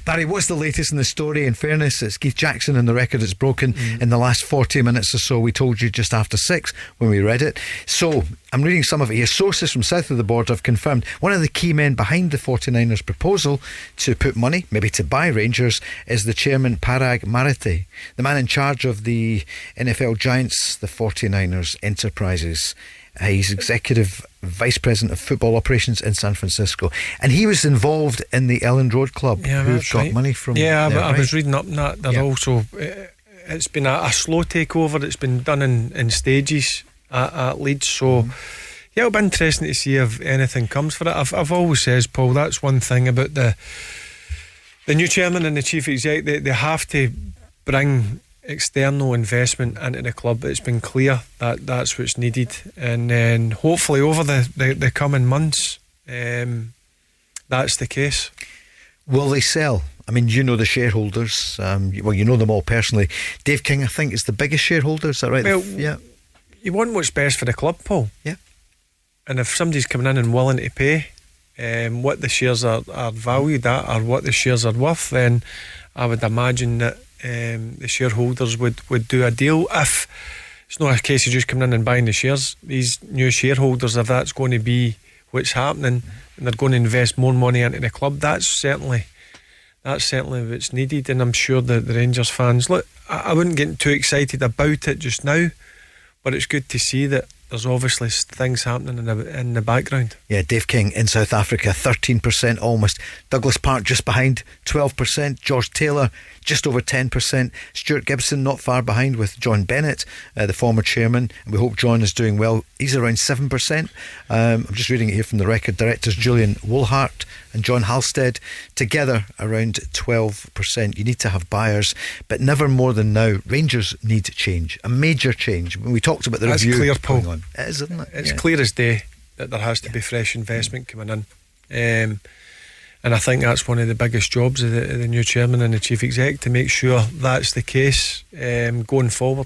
Barry, what's the latest in the story? In fairness, it's Keith Jackson and the record it's broken in the last 40 minutes or so. We told you just after 6 when we read it. So I'm reading some of it here. Sources from south of the border have confirmed one of the key men behind the 49ers proposal to put money, maybe to buy Rangers, is the chairman Parag Marite, the man in charge of the NFL giants, the 49ers Enterprises. He's executive vice president of football operations in San Francisco, and he was involved in the Elland Road Club, who've got money from. I was reading up on that. They're also, it's been a slow takeover. It's been done in stages at Leeds. So it'll be interesting to see if anything comes for it. I've always says, Paul, that's one thing about the new chairman and the chief exec. They have to bring external investment into the club. It's been clear that that's what's needed, and then hopefully over the coming months that's the case. Will they sell? I mean, you know the shareholders, well, you know them all personally. Dave King, I think, is the biggest shareholder, is that right? Well, yeah. You want what's best for the club, Paul. Yeah. And if somebody's coming in and willing to pay what the shares are valued at, or what the shares are worth, then I would imagine that the shareholders would do a deal. If it's not a case of just coming in and buying the shares, these new shareholders, if that's going to be what's happening and they're going to invest more money into the club, that's certainly what's needed. And I'm sure that the Rangers fans, look, I wouldn't get too excited about it just now, but it's good to see that there's obviously things happening in the background. Yeah, Dave King in South Africa, 13% almost. Douglas Park just behind, 12%. George Taylor just over 10%. Stuart Gibson not far behind with John Bennett, the former chairman, and we hope John is doing well. He's around 7%. I'm just reading it here from the record. Directors Julian Woolhart and John Halstead together around 12%. You need to have buyers, but never more than now. Rangers need change, a major change. When we talked about the That's review clear, going Paul. on, it is, isn't it? It's clear as day that there has to be fresh investment coming in, and I think that's one of the biggest jobs of the new chairman and the chief exec, to make sure that's the case going forward.